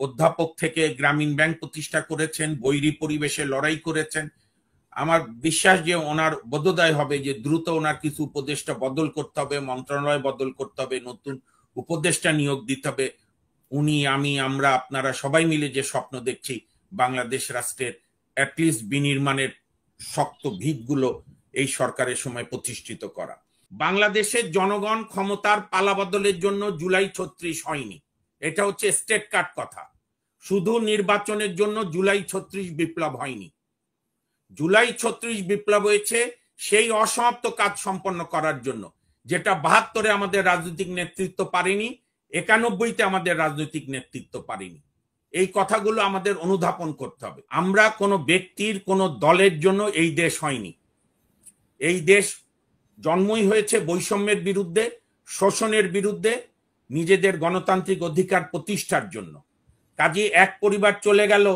অধ্যাপক থেকে গ্রামীণ ব্যাংক প্রতিষ্ঠা করেছেন, বৈরী পরিবেশে লড়াই করেছেন। আমার বিশ্বাস যে ওনার বোধোদয় হবে যে দ্রুত ওনার কিছু উপদেষ্টা বদল করতে হবে, মন্ত্রণালয় বদল করতে হবে, নতুন উপদেষ্টা নিয়োগ দিতে হবে। উনি, আমি, আমরা, আপনারা সবাই মিলে যে স্বপ্ন দেখছি বাংলাদেশ রাষ্ট্রের অ্যাটলিস্ট বিনির্মাণের শক্ত ভিতগুলো এই সরকারের সময় প্রতিষ্ঠিত করা। বাংলাদেশের জনগণ ক্ষমতার পালাবদলের জন্য জুলাই 36 হয়নি, এটা হচ্ছে স্টেট কাট কথা। শুধু নির্বাচনের জন্য জুলাই 36 বিপ্লব হয়নি। জুলাই 36 বিপ্লব হয়েছে সেই অসমাপ্ত কাজ সম্পন্ন করার জন্য, যেটা 72-এ আমাদের রাজনৈতিক নেতৃত্ব পারেনি, 91-তে আমাদের রাজনৈতিক নেতৃত্ব পারেনি। এই কথাগুলো আমাদের অনুধাবন করতে হবে। আমরা কোনো ব্যক্তির, কোনো দলের জন্য এই দেশ হয়নি। এই দেশ জন্মই হয়েছে বৈষম্যের বিরুদ্ধে, শোষণের বিরুদ্ধে, নিজেদের গণতান্ত্রিক অধিকার প্রতিষ্ঠার জন্য। কাজে এক পরিবার চলে গেল,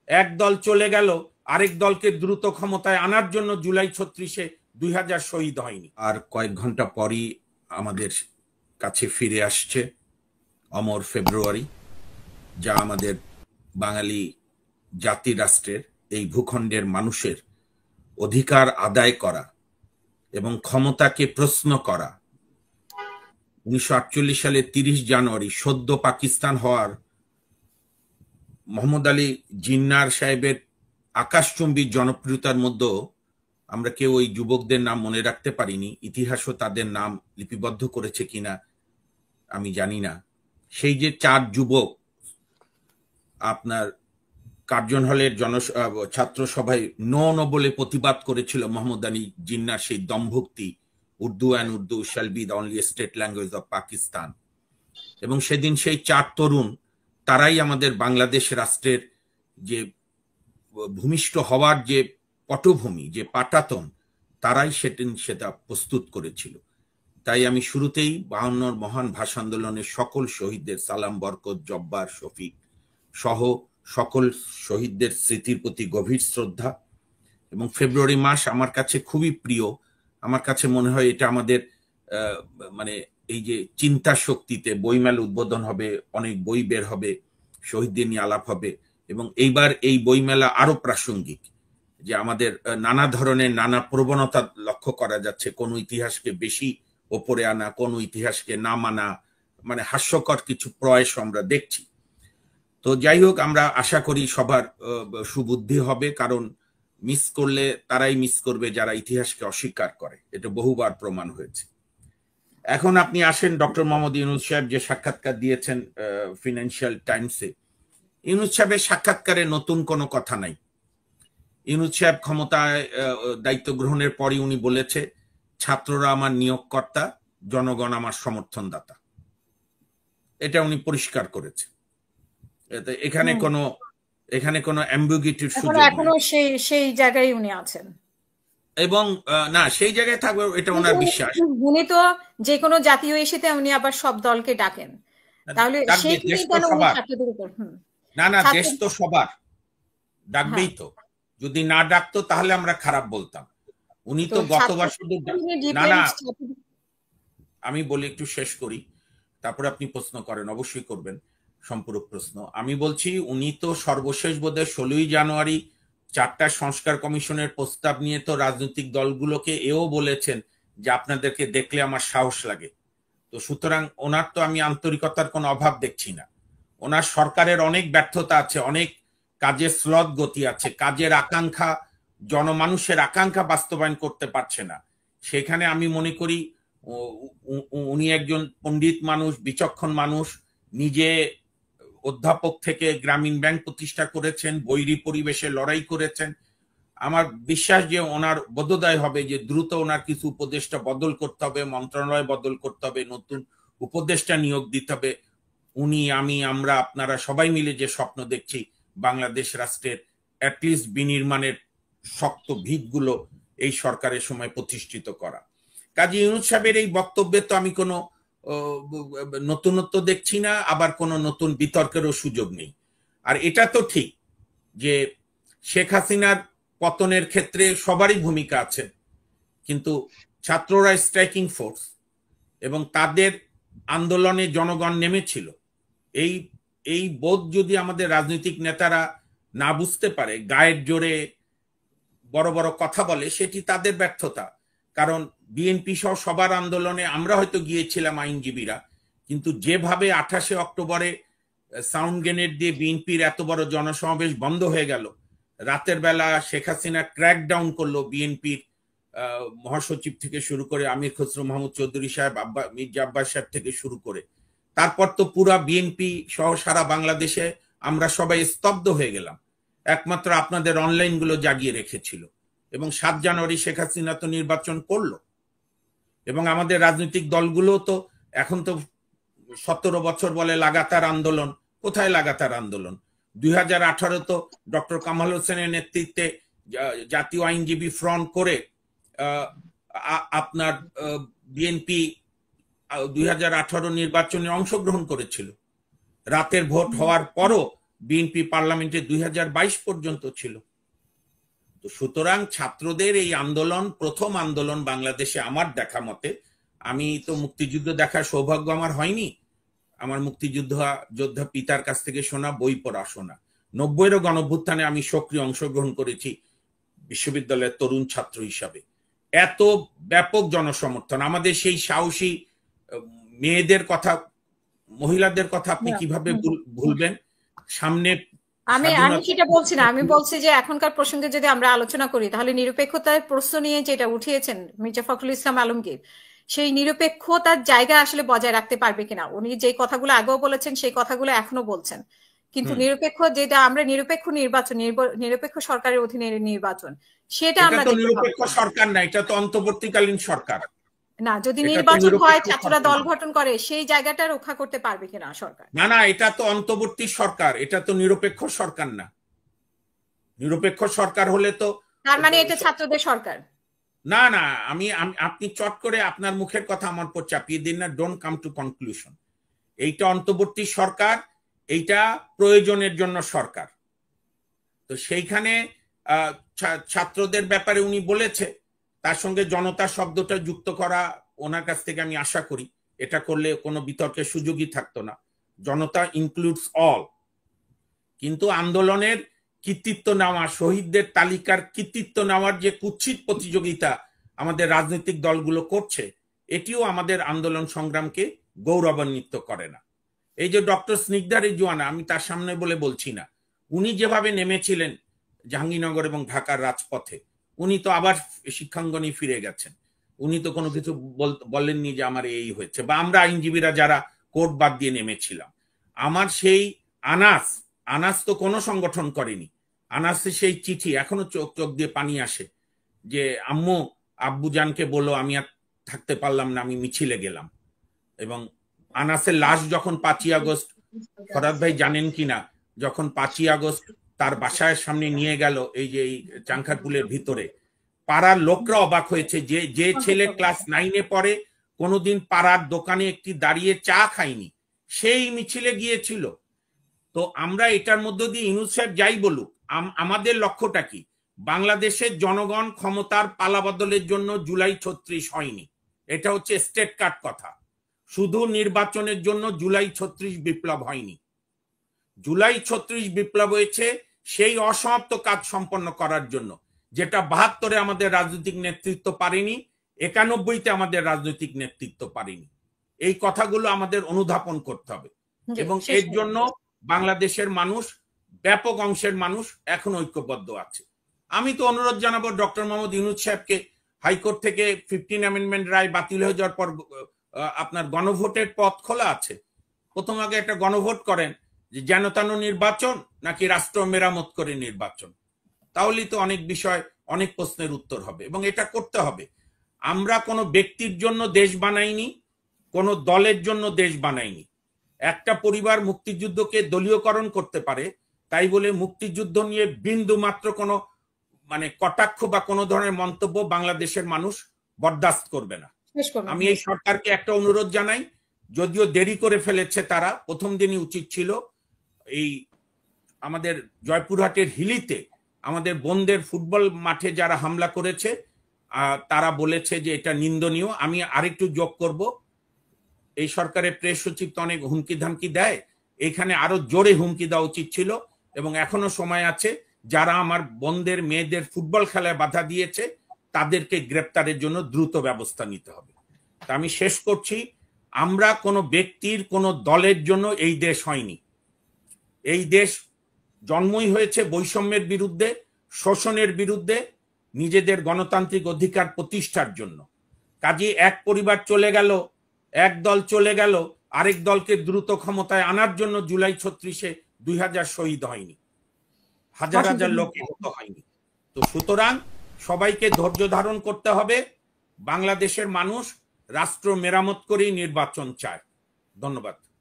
এক দল চলে গেল, আরেক দলকে দ্রুত ক্ষমতায় আনার জন্য জুলাই 36-এ 2000 শহীদ হয়নি। আর কয়েক ঘন্টা পরই আমাদের কাছে ফিরে আসছে অমর ফেব্রুয়ারি, যা আমাদের বাঙালি জাতি রাষ্ট্রের, এই ভূখণ্ডের মানুষের অধিকার আদায় করা এবং ক্ষমতাকে প্রশ্ন করা। 1948 সালের 30 জানুয়ারি সদ্য পাকিস্তান হওয়ার মোহাম্মদ আলী জিন্নার সাহেবের আকাশচুম্বী জনপ্রিয়তার মধ্যেও আমরা কেউ ওই যুবকদের নাম মনে রাখতে পারিনি। ইতিহাসও তাদের নাম লিপিবদ্ধ করেছে কিনা আমি জানি না। সেই যে 4 যুবক আপনার কার্জন হলের ছাত্র সভায় নো বলে প্রতিবাদ করেছিল মোহাম্মদ আলী জিন্নার সেই দম্ভক্তি, Urdu and Urdu shall be the only state language of Pakistan. এবং সেদিন সেই 4 তরুণ, তারাই আমাদের বাংলাদেশ রাষ্ট্রের যে ভূমিষ্ঠ হওয়ার যে পটভূমি, যে পাটাতন, তারাই সেটা প্রস্তুত করেছিল। তাই আমি শুরুতেই 52 মহান ভাষা আন্দোলনের সকল শহীদদের সালাম, বরকত, জব্বার, শফিক সহ সকল শহীদদের স্মৃতির প্রতি গভীর শ্রদ্ধা। এবং ফেব্রুয়ারি মাস আমার কাছে খুবই প্রিয়। আমার কাছে মনে হয় এটা আমাদের মানে এই যে চিন্তা শক্তিতে বইমেলা উদ্বোধন হবে, অনেক বই বের হবে, শহীদদের নিয়ে আলাপ হবে। এবং এইবার এই বইমেলা আরো প্রাসঙ্গিক, যে আমাদের নানা ধরনের নানা প্রবণতা লক্ষ্য করা যাচ্ছে। কোন ইতিহাসকে বেশি ওপরে আনা, কোন ইতিহাসকে না মানা, মানে হাস্যকর কিছু প্রয়াস আমরা দেখছি। তো যাই হোক, আমরা আশা করি সবার সুবুদ্ধি হবে, কারণ মিস করলে তারাই মিস করবে যারা ইতিহাসকে অস্বীকার করে। এটা বহুবার প্রমাণ হয়েছে। এখন আপনি আসেন ডক্টর মোহাম্মদ ইউনূস সাহেব যে সাক্ষাৎকার দিয়েছেন ফিনান্সিয়াল টাইমসে। ইউনূস সাহেবের সাক্ষাৎকারে নতুন কোনো কথা নাই। ইউনূস সাহেব ক্ষমতায় দায়িত্ব গ্রহণের পরই উনি বলেছে, ছাত্ররা আমার নিয়োগকর্তা, জনগণ আমার সমর্থনদাতা। এটা উনি পরিষ্কার করেছে। এখানে কোনো অ্যাম্বিগুইটির সুযোগ নেই। এখনো সেই জায়গায় উনি আছেন এবং না, সেই জায়গায় থাকবে এটা ওনার বিশ্বাস। উনি তো যে কোনো জাতীয় ইস্যুতে উনি আবার সব দলকে ডাকেন, তাহলে দেশ তো সবার, না দেশ তো সবার, ডাকবেই তো। যদি না ডাকতো তাহলে আমরা খারাপ বলতাম। উনি তো গতবার শুধু না, আমি বলি একটু শেষ করি, তারপরে আপনি প্রশ্ন করেন, অবশ্যই করবেন সম্পূরক প্রশ্ন। আমি বলছি, উনি তো সর্বশেষ বোধহয় 16ই জানুয়ারি 4টা সংস্কার কমিশনের প্রস্তাব নিয়ে তো রাজনৈতিক দলগুলোকে এও বলেছেন যে আপনাদেরকে দেখলে আমার সাহস লাগে। তো সুতরাং ওনার তো আমি আন্তরিকতার কোনো অভাব দেখছি না। ওনার সরকারের অনেক ব্যর্থতা আছে, অনেক কাজের স্লথ গতি আছে, কাজের আকাঙ্ক্ষা, জনমানুষের আকাঙ্ক্ষা বাস্তবায়ন করতে পারছে না। সেখানে আমি মনে করি উনি একজন পণ্ডিত মানুষ, বিচক্ষণ মানুষ, নিজে অধ্যাপক থেকে গ্রামীণ ব্যাংক প্রতিষ্ঠা করেছেন, বৈরী পরিবেশে লড়াই করেছেন। আমার বিশ্বাস যে ওনার বোধোদয় হবে যে দ্রুত ওনার কিছু উপদেষ্টা বদল করতে হবে, মন্ত্রণালয় বদল করতে হবে, নতুন উপদেষ্টা নিয়োগ দিতে হবে। উনি, আমি, আমরা, আপনারা সবাই মিলে যে স্বপ্ন দেখছি বাংলাদেশ রাষ্ট্রের অ্যাটলিস্ট বিনির্মাণের শক্ত ভিতগুলো এই সরকারের সময় প্রতিষ্ঠিত করা। কাজী ইউনূস সাহেবের এই বক্তব্যে তো আমি কোনো নতুনত্ব দেখছি না, আবার কোনো নতুন বিতর্কেরও সুযোগ নেই। আর এটা তো ঠিক যে শেখ হাসিনার পতনের ক্ষেত্রে সবারই ভূমিকা আছে, কিন্তু ছাত্ররা স্ট্রাইকিং ফোর্স এবং তাদের আন্দোলনে জনগণ নেমেছিল। এই এই বোধ যদি আমাদের রাজনৈতিক নেতারা না বুঝতে পারে, গায়ের জোরে বড় বড় কথা বলে, সেটি তাদের ব্যর্থতা। কারণ বিএনপি সহ সবার আন্দোলনে আমরা হয়তো গিয়েছিলাম আইনজীবীরা, কিন্তু যেভাবে 28 অক্টোবরে সাউন্ড গ্রেনেড দিয়ে বিএনপির এত বড় জনসমাবেশ বন্ধ হয়ে গেল, রাতের বেলা শেখ হাসিনা ক্র্যাকডাউন করলো বিএনপির মহাসচিব থেকে শুরু করে আমির খসরু মাহমুদ চৌধুরী সাহেব, মির্জা আব্বাস সাহেব থেকে শুরু করে, তারপর তো পুরা বিএনপি সহ সারা বাংলাদেশে আমরা সবাই স্তব্ধ হয়ে গেলাম। একমাত্র আপনাদের অনলাইন গুলো জাগিয়ে রেখেছিল। এবং 7 জানুয়ারি শেখ হাসিনা তো নির্বাচন করলো, এবং আমাদের রাজনৈতিক দলগুলো তো এখন তো 17 বছর বলে লাগাতার আন্দোলন। কোথায় লাগাতার আন্দোলন? 2018 তো ডক্টর কামাল হোসেনের নেতৃত্বে জাতীয় আইনজীবী ফ্রন্ট করে আপনার বিএনপি 2018 নির্বাচনে অংশগ্রহণ করেছিল। রাতের ভোট হওয়ার পরও বিএনপি পার্লামেন্টে 2022 পর্যন্ত ছিল। তো সুতরাং ছাত্রদের এই আন্দোলন প্রথম আন্দোলন বাংলাদেশে আমার দেখা মতে। আমি তো মুক্তিযুদ্ধ দেখার সৌভাগ্য আমার হয়নি, আমার যোদ্ধা পিতার কাছ থেকে শোনা, বই পড়া শোনা। 90-এরও গণঅভ্যুত্থানে আমি সক্রিয় অংশগ্রহণ করেছি বিশ্ববিদ্যালয়ের তরুণ ছাত্র হিসাবে। এত ব্যাপক জনসমর্থন, আমাদের সেই সাহসী মেয়েদের কথা, মহিলাদের কথা আপনি কিভাবে ভুলবেন? সামনে আমি সেটা বলছি না, আমি বলছি যে এখনকার প্রসঙ্গে যদি আমরা আলোচনা করি, তাহলে নিরপেক্ষতার প্রশ্ন নিয়ে যেটা উঠিয়েছেন মির্জা ফখরুল ইসলাম আলমগীর, সেই নিরপেক্ষতার জায়গা আসলে বজায় রাখতে পারবে কিনা। উনি যে কথাগুলো আগেও বলেছেন সেই কথাগুলো এখনো বলছেন, কিন্তু নিরপেক্ষ যেটা আমরা নিরপেক্ষ নির্বাচন, নিরপেক্ষ সরকারের অধীনে নির্বাচন, সেটা আমরা নিরপেক্ষ সরকার না, এটা তো অন্তর্বর্তীকালীন সরকার না। যদি নির্বাচন হয়, ছাত্ররা দল গঠন করে, সেই জায়গাটা রক্ষা করতে পারবে কিনা সরকার? না না, এটা তো অন্তর্বর্তী সরকার, এটা তো নিরপেক্ষ সরকার না। নিরপেক্ষ সরকার হলে তো, তার মানে এটা ছাত্রদের সরকার না না। আপনি চট করে আপনার মুখের কথা আমার উপর চাপিয়ে দিন না। Don't come to conclusion. এইটা অন্তর্বর্তী সরকার, এইটা প্রয়োজনের জন্য সরকার। তো সেইখানে ছাত্রদের ব্যাপারে উনি বলেছে, তার সঙ্গে জনতা শব্দটা যুক্ত করা ওনার কাছ থেকে আমি আশা করি। এটা করলে কোনো বিতর্কের সুযোগই থাকতো না। জনতা ইনক্লুডস অল। কিন্তু আন্দোলনের কৃতিত্ব নেওয়া, শহীদদের তালিকার কৃতিত্ব নেওয়ার যে কুৎসিত প্রতিযোগিতা আমাদের রাজনৈতিক দলগুলো করছে, এটিও আমাদের আন্দোলন সংগ্রামকে গৌরবান্বিত করে না। এই যে ডক্টর স্নিগ্ধা রিজওয়ানা, আমি তার সামনে বলে বলছি না, উনি যেভাবে নেমেছিলেন জাহাঙ্গীরনগর এবং ঢাকার রাজপথে, উনি তো আবার শিক্ষাঙ্গনে ফিরে গেছেন। উনি তো কোনো কিছু বলেননি যে আমার এই হয়েছে, বা আমরা আইনজীবীরা যারা কোর্ট বাদ দিয়ে নেমেছিলাম। আমার সেই আনাস তো কোনো সংগঠন করেনি। আনাসে সেই চিঠি এখনো চোখ দিয়ে পানি আসে যে আম্মু আব্বুজানকে বলো আমি আর থাকতে পারলাম না, আমি মিছিলে গেলাম। এবং আনাসের লাশ যখন 5ই আগস্ট, ফরাদ ভাই জানেন কিনা, যখন 5ই আগস্ট তার বাসায় সামনে নিয়ে গেল, এই যে চাংখারপুলের ভিতরে, পাড়ার লোকরা অবাক হয়েছে যে ছেলে ক্লাস 9-এ পড়ে, কোনোদিন পাড়ার দোকানে একটি দাঁড়িয়ে চা খায়নি, সেই মিছিলে গিয়েছিল। তো আমরা এটার মধ্য দিয়ে, ইউনূস সাহেব যাই বলুক, আমাদের লক্ষ্যটা কি? বাংলাদেশের জনগণ ক্ষমতার পালাবদলের জন্য জুলাই 36 হয়নি, এটা হচ্ছে স্টেট কার্ড কথা। শুধু নির্বাচনের জন্য জুলাই 36 বিপ্লব হয়নি। জুলাই 36 বিপ্লব হয়েছে সেই অসমাপ্ত কাজ সম্পন্ন করার জন্য, যেটা 72-এ আমাদের রাজনৈতিক নেতৃত্ব পারেনি, 91-তে আমাদের রাজনৈতিক নেতৃত্ব পারেনি। এই কথাগুলো আমাদের অনুধাবন করতে হবে। এবং এর জন্য বাংলাদেশের মানুষ, ব্যাপক অংশের মানুষ এখন ঐক্যবদ্ধ আছে। আমি তো অনুরোধ জানাবো ডক্টর মোহাম্মদ ইউনূস সাহেবকে, হাইকোর্ট থেকে 15 অ্যামেন্ডমেন্ট রায় বাতিল হয়ে যাওয়ার পর আপনার গণভোটের পথ খোলা আছে। প্রথম আগে একটা গণভোট করেন যে যেন তেন নির্বাচন নাকি রাষ্ট্র মেরামত করে নির্বাচন। তাহলেই তো অনেক বিষয়, অনেক প্রশ্নের উত্তর হবে, এবং এটা করতে হবে। আমরা কোনো ব্যক্তির জন্য দেশ বানাইনি, কোনো দলের জন্য দেশ বানাইনি। একটা পরিবার মুক্তিযুদ্ধকে দলীয়করণ করতে পারে, তাই বলে মুক্তিযুদ্ধ নিয়ে বিন্দু মাত্র কোনো কটাক্ষ বা কোনো ধরনের মন্তব্য বাংলাদেশের মানুষ বরদাস্ত করবে না। আমি এই সরকারকে একটা অনুরোধ জানাই, যদিও দেরি করে ফেলেছে তারা, প্রথম দিনই উচিত ছিল। এই আমাদের জয়পুরহাটের হিলিতে আমাদের বোনদের ফুটবল মাঠে যারা হামলা করেছে, তারা বলেছে যে এটা নিন্দনীয়। আমি আরেকটু যোগ করব, এই সরকারের প্রেস সচিব তো অনেক হুমকি ধামকি দেয়, এখানে আরো জোরে হুমকি দেওয়া উচিত ছিল, এবং এখনো সময় আছে। যারা আমার বোনদের মেয়েদের ফুটবল খেলায় বাধা দিয়েছে তাদেরকে গ্রেপ্তারের জন্য দ্রুত ব্যবস্থা নিতে হবে। তা আমি শেষ করছি, আমরা কোনো ব্যক্তির কোনো দলের জন্য এই দেশ হয়নি। এই দেশ জন্মই হয়েছে বৈষম্যের বিরুদ্ধে, শোষণের বিরুদ্ধে, নিজেদের গণতান্ত্রিক অধিকার প্রতিষ্ঠার জন্য। কাজে এক পরিবার চলে গেল, এক দল চলে গেল, আরেক দলকে দ্রুত ক্ষমতায় আনার জন্য জুলাই 36-এ 2000 শহীদ হয়নি, হাজার হাজার লোক নিহত হয়নি। তো সুতরাং সবাইকে ধৈর্য ধারণ করতে হবে। বাংলাদেশের মানুষ রাষ্ট্র মেরামত করেই নির্বাচন চায়। ধন্যবাদ।